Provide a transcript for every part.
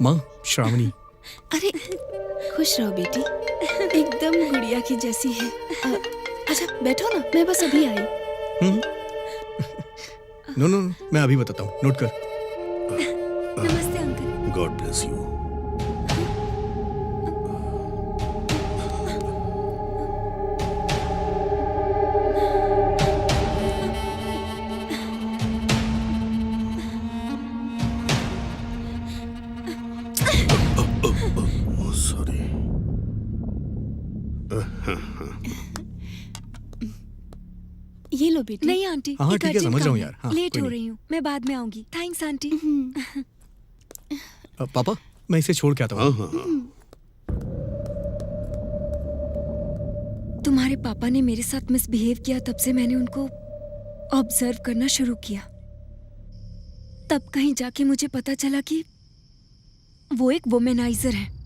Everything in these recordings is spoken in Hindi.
माँ श्रावणी। अरे खुश रहो बेटी, एकदम गुड़िया की जैसी है। अच्छा बैठो ना, मैं बस अभी आई। नो नो मैं अभी बताता हूँ, नोट कर। नमस्ते uncle. God bless you. Sorry. ये लो बेटी। नहीं आंटी, हाँ एक ठीक है, अर्जेंट समझ रहा हूँ काम यार। है। हाँ, लेट कोई हो नहीं। रही हूँ, मैं बाद में आऊंगी। Thanks aunty. पापा मैं इसे छोड़ के आता हाँ हूँ। हाँ हाँ। तुम्हारे पापा ने मेरे साथ मिसबिहेव किया, तब से मैंने उनको ऑब्जर्व करना शुरू किया। तब कहीं जाके मुझे पता चला कि वो एक वुमेनाइजर है।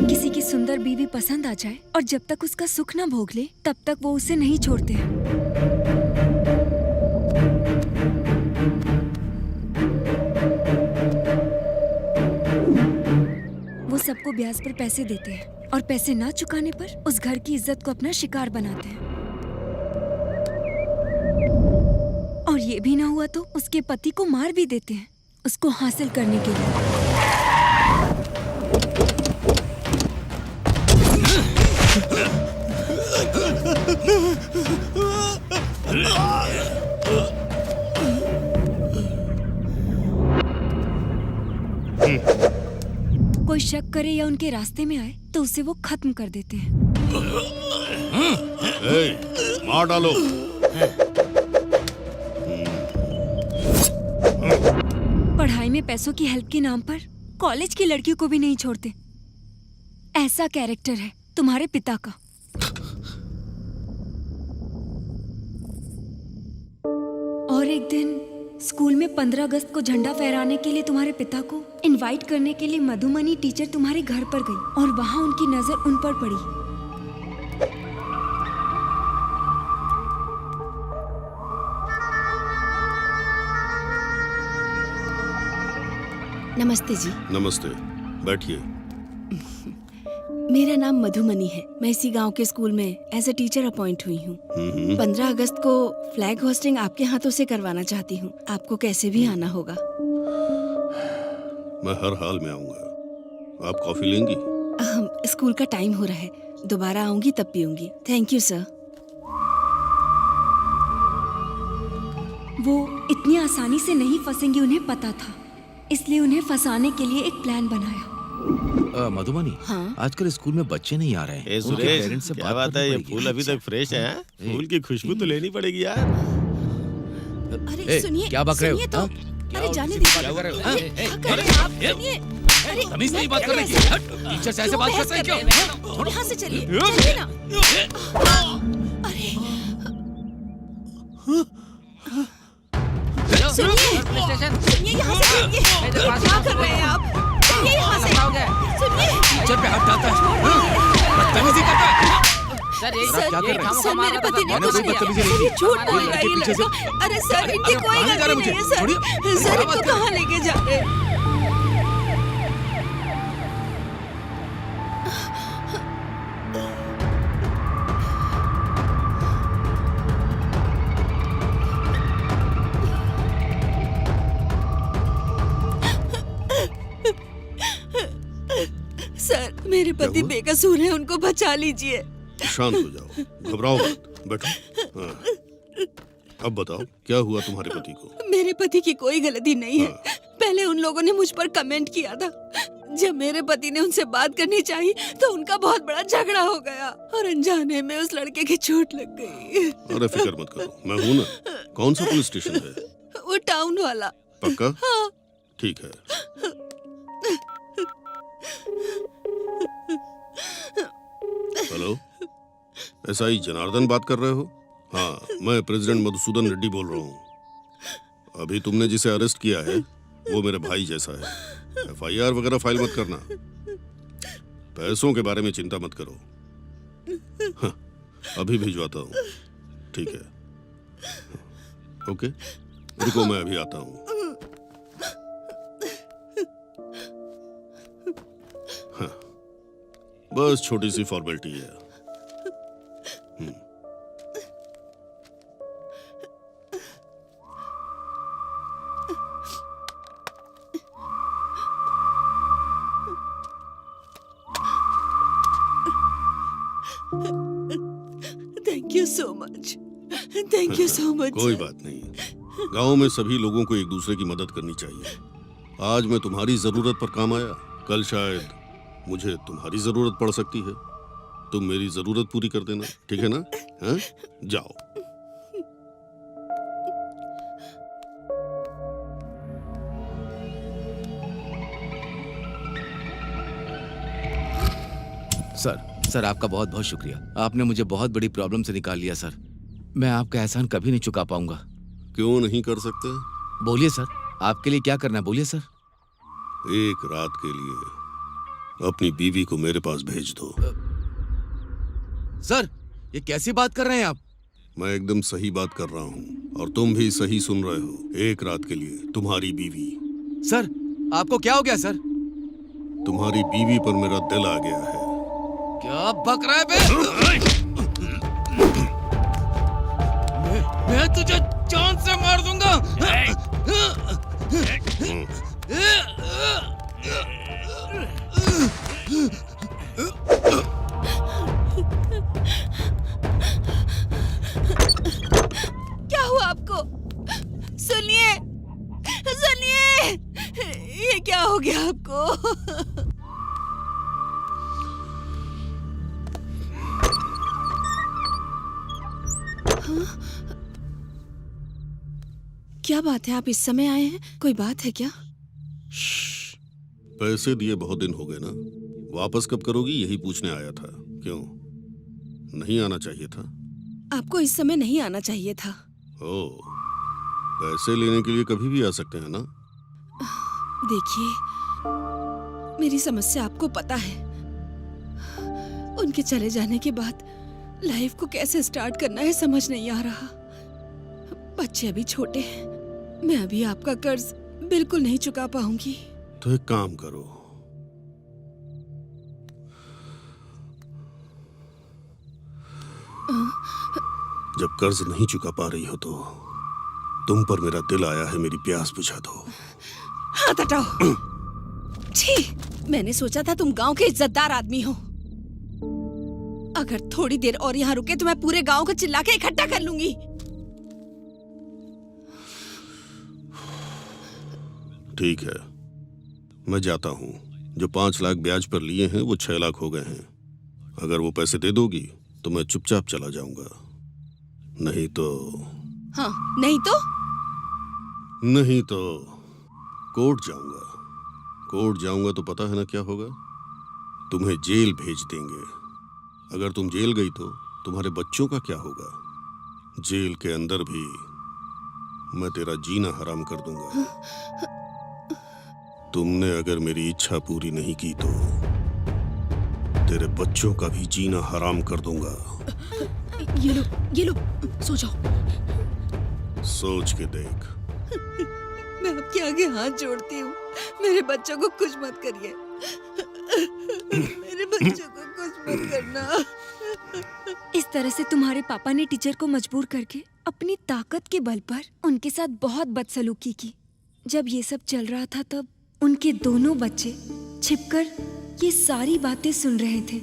किसी की सुंदर बीवी पसंद आ जाए और जब तक उसका सुख न भोग ले तब तक वो उसे नहीं छोड़ते हैं। वो सबको ब्याज पर पैसे देते हैं और पैसे ना चुकाने पर उस घर की इज्जत को अपना शिकार बनाते हैं। और ये भी ना हुआ तो उसके पति को मार भी देते हैं उसको हासिल करने के लिए। कोई शक करे या उनके रास्ते में आए तो उसे वो खत्म कर देते हैं। मार डालो। पढ़ाई में पैसों की हेल्प के नाम पर कॉलेज की लड़कियों को भी नहीं छोड़ते। ऐसा कैरेक्टर है तुम्हारे पिता का। और एक दिन स्कूल में 15 अगस्त को झंडा फहराने के लिए तुम्हारे पिता को इनवाइट करने के लिए मधुमनी टीचर तुम्हारे घर पर गई और वहां उनकी नजर उन पर पड़ी। नमस्ते जी। नमस्ते, बैठिए। मेरा नाम मधुमनी है। मैं इसी गांव के स्कूल में एज ए टीचर अपॉइंट हुई हूँ। 15 अगस्त को फ्लैग होस्टिंग आपके हाथों से करवाना चाहती हूँ। आपको कैसे भी आना होगा। मैं हर हाल में आऊंगा। आप कॉफी लेंगी? स्कूल का टाइम हो रहा है, दोबारा आऊंगी तब पीऊंगी। Thank you sir. वो इतनी आसानी से नहीं फंसेंगे, उन्हें पता था, इसलिए उन्हें फंसाने के लिए एक प्लान बनाया। मधुमनी, हाँ? आजकल स्कूल में बच्चे नहीं आ रहे हैं। ए उनके सुरेश, पेरेंट्स से क्या बात बात है? करनी ये पड़ेगी। फूल अभी तक फ्रेश है? ए, फूल की खुशबू तो लेनी पड़ेगी यार। अरे सुनिए, क्या बक रहे हो? सुनिए तो। हाँ? अरे जाने दीजिए। क्या कर रहे हो? अरे, क्या कर रहे हैं आप? सुनिए। अरे, तमीज नहीं बात करने की। टीचर से ऐसे बात करते हैं क्यों? यहाँ से चलिए, चलिए ना। अरे सुनिए, यहाँ से चलिए। क्या कर रहे हैं आप? चलिए यहाँ से। सुनिए। टीचर पे हाथ डालता है। बदतमीजी करता है। सर, क्या कर रहे हैं? सर मेरे पति ने मैंने कुछ कोई नहीं बदतमीजी किया। नहीं ये की। झूठ बोल इनके रहा है ये पीछे से- लड़का। अरे सर, इनकी कोई कहाँ ले जा रहे गलती हो नहीं है मुझे? सर। छोड़िए। सर, क्या बात इनको कर रहे कहाँ लेके जा रहे हैं? सर, मेरे पति बेकसूर हैं, उनको बचा लीजिए। शांत हो जाओ, घबराओ मत, बैठो। हाँ। अब बताओ क्या हुआ तुम्हारे पति को? मेरे पति की कोई गलती नहीं है। पहले उन लोगों ने मुझ पर कमेंट किया था। जब मेरे पति ने उनसे बात करनी चाहिए तो उनका बहुत बड़ा झगड़ा हो गया और अनजाने में उस लड़के की चोट लग गई। अरे फिक्र मत करो, मैं हूं ना। कौन सा पुलिस स्टेशन है? वो टाउन वाला। पक्का? हाँ। ठीक है। हेलो, एसआई जनार्दन बात कर रहे हो? हाँ, मैं प्रेसिडेंट मधुसूदन रेड्डी बोल रहा हूँ। अभी तुमने जिसे अरेस्ट किया है वो मेरे भाई जैसा है। एफआईआर वगैरह फाइल मत करना। पैसों के बारे में चिंता मत करो। हाँ, अभी भिजवाता हूँ। ठीक है, ओके, रुको मैं अभी आता हूँ। हाँ, बस छोटी सी फॉर्मेलिटी है। Thank you so much, thank you so much. कोई बात नहीं। गांव में सभी लोगों को एक दूसरे की मदद करनी चाहिए। आज मैं तुम्हारी जरूरत पर काम आया, कल शायद मुझे तुम्हारी जरूरत पड़ सकती है। तुम मेरी जरूरत पूरी कर देना, ठीक है ना? हाँ? जाओ। सर आपका बहुत बहुत शुक्रिया। आपने मुझे बहुत बड़ी प्रॉब्लम से निकाल लिया सर। मैं आपका एहसान कभी नहीं चुका पाऊंगा। क्यों नहीं कर सकते? बोलिए सर, आपके लिए क्या करना है, बोलिए सर। एक रात के लिए अपनी बीवी को मेरे पास भेज दो। सर ये कैसी बात कर रहे हैं आप? मैं एकदम सही बात कर रहा हूँ और तुम भी सही सुन रहे हो। एक रात के लिए तुम्हारी बीवी। सर आपको क्या हो गया सर? तुम्हारी बीवी पर मेरा दिल आ गया है। क्या बक रहा है बे? मैं तुझे जान से मार दूंगा। क्या हुआ आपको? सुनिए, सुनिए, ये क्या हो गया आपको? क्या बात है, आप इस समय आए हैं? कोई बात है क्या? पैसे दिए बहुत दिन हो गए ना, वापस कब करोगी यही पूछने आया था। क्यों नहीं आना चाहिए था? आपको इस समय नहीं आना चाहिए था। ओह, पैसे लेने के लिए कभी भी आ सकते हैं ना? देखिए, मेरी समस्या आपको पता है। उनके चले जाने के बाद लाइफ को कैसे स्टार्ट करना है समझ नहीं आ रहा। बच्चे अभी छोटे हैं, मैं अभी आपका कर्ज बिल्कुल नहीं चुका पाऊंगी। तो एक काम करो, जब कर्ज नहीं चुका पा रही हो तो तुम पर मेरा दिल आया है, मेरी प्यास बुझा दो। हाथ हटाओ। छी, मैंने सोचा था तुम गांव के इज्जतदार आदमी हो। अगर थोड़ी देर और यहाँ रुके तो मैं पूरे गांव को चिल्ला के इकट्ठा कर लूंगी। ठीक है, मैं जाता हूँ। जो 5 लाख ब्याज पर लिए हैं वो 6 लाख हो गए हैं। अगर वो पैसे दे दोगी तो मैं चुपचाप चला जाऊंगा, नहीं तो नहीं तो कोर्ट जाऊंगा। कोर्ट जाऊंगा तो पता है ना क्या होगा? तुम्हें जेल भेज देंगे। अगर तुम जेल गई तो तुम्हारे बच्चों का क्या होगा? जेल के अंदर भी मैं तेरा जीना हराम कर दूंगा। तुमने अगर मेरी इच्छा पूरी नहीं की तो तेरे बच्चों का भी जीना हराम कर दूंगा। ये लो, सो जाओ। सोच के देख। मैं आपके आगे हाथ जोड़ती हूँ, मेरे बच्चों को कुछ मत करिए। मेरे बच्चों को कुछ मत करना। इस तरह से तुम्हारे पापा ने टीचर को मजबूर करके अपनी ताकत के बल पर उनके साथ बहुत बदसलूकी की। जब ये सब चल रहा था तब उनके दोनों बच्चे छिपकर ये सारी बातें सुन रहे थे।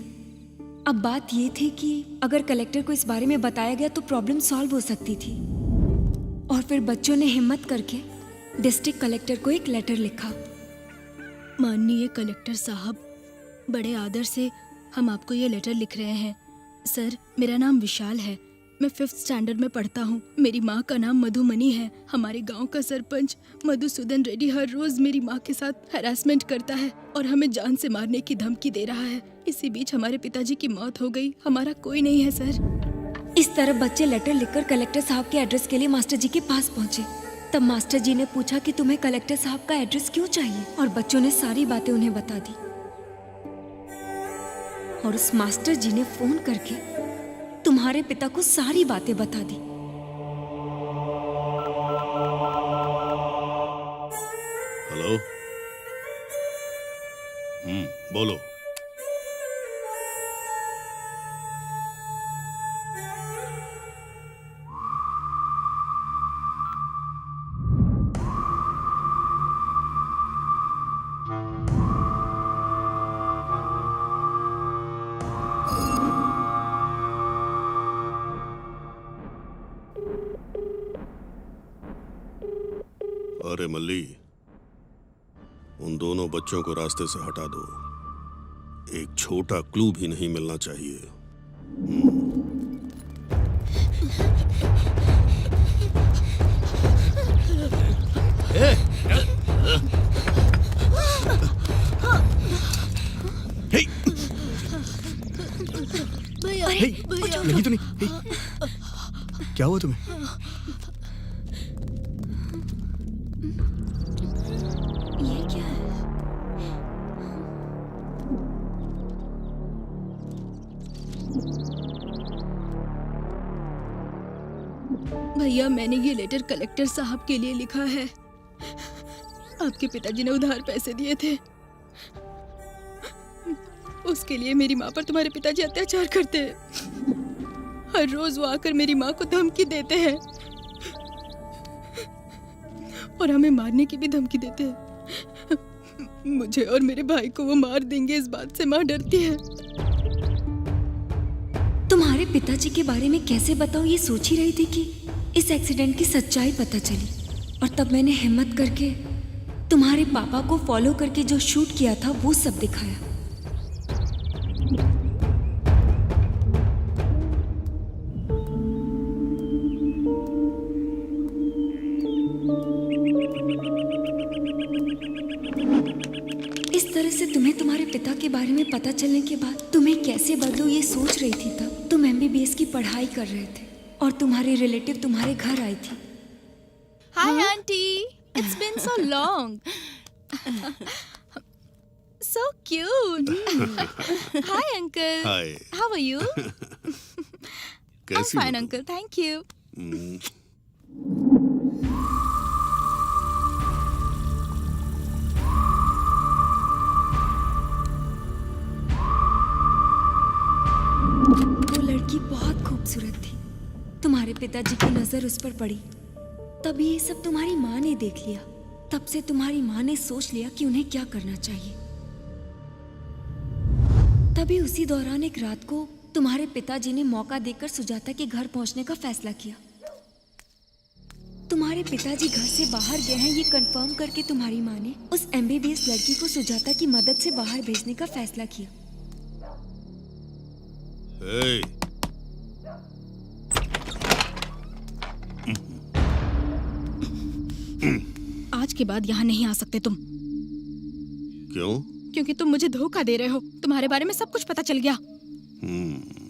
अब बात ये थी कि अगर कलेक्टर को इस बारे में बताया गया तो प्रॉब्लम सॉल्व हो सकती थी। और फिर बच्चों ने हिम्मत करके डिस्ट्रिक्ट कलेक्टर को एक लेटर लिखा। माननीय कलेक्टर साहब, बड़े आदर से हम आपको ये लेटर लिख रहे हैं। सर, मेरा नाम विशाल है, मैं 5th स्टैंडर्ड में पढ़ता हूँ। मेरी माँ का नाम मधुमनी है। हमारे गांव का सरपंच मधुसूदन रेड्डी हर रोज मेरी माँ के साथ हैरासमेंट करता है और हमें जान से मारने की धमकी दे रहा है। इसी बीच हमारे पिताजी की मौत हो गई। हमारा कोई नहीं है सर। इस तरह बच्चे लेटर लिखकर कलेक्टर साहब के एड्रेस के लिए मास्टर जी के पास पहुँचे। तब मास्टर जी ने पूछा कि तुम्हें कलेक्टर साहब का एड्रेस क्यों चाहिए, और बच्चों ने सारी बातें उन्हें बता दी। और उस मास्टर जी ने फोन करके तुम्हारे पिता को सारी बातें बता दी। हेलो। बोलो। अरे मल्ली, उन दोनों बच्चों को रास्ते से हटा दो। एक छोटा क्लू भी नहीं मिलना चाहिए। भैया हे, भैया लगी तो नहीं? हे, क्या हुआ तुम्हें? ये क्या है? भैया, मैंने ये लेटर कलेक्टर साहब के लिए लिखा है। आपके पिताजी ने उधार पैसे दिए थे, उसके लिए मेरी माँ पर तुम्हारे पिताजी अत्याचार करते हैं। हर रोज वो आकर मेरी माँ को धमकी देते हैं और हमें मारने की भी धमकी देते हैं। मुझे और मेरे भाई को वो मार देंगे, इस बात से माँ डरती है। तुम्हारे पिताजी के बारे में कैसे बताऊं, ये सोच ही रही थी कि इस एक्सीडेंट की सच्चाई पता चली, और तब मैंने हिम्मत करके तुम्हारे पापा को फॉलो करके जो शूट किया था वो सब दिखाया। इस तरह से तुम्हें तुम्हारे पिता के बारे में पता चलने के बाद तुम्हें कैसे बदलूं ये सोच रही थी। तब तुम MBBS की पढ़ाई कर रहे थे और तुम्हारी रिलेटिव तुम्हारे घर आई थी। Hi, Auntie. It's been so long. So cute. Hi, Uncle. Hi. How are you? I'm कैसी fine, हो तुम? Uncle. Thank you. वो लड़की बहुत खूबसूरत थी। तुम्हारे पिताजी की नजर उस पर पड़ी, तभी ये सब तुम्हारी माँ ने देख लिया। तब से तुम्हारी माँ ने सोच लिया कि उन्हें क्या करना चाहिए। तभी उसी दौरान एक रात को तुम्हारे पिताजी ने मौका देकर सुजाता के घर पहुंचने का फैसला किया। तुम्हारे पिताजी घर से बाहर गए हैं ये कंफर्म करके तुम्हारी माँ ने उस MBBS लड़की को सुजाता की मदद से बाहर भेजने का फैसला किया। हे, आज के बाद यहाँ नहीं आ सकते तुम, क्यों? क्योंकि तुम मुझे धोखा दे रहे हो। तुम्हारे बारे में सब कुछ पता चल गया। हम्म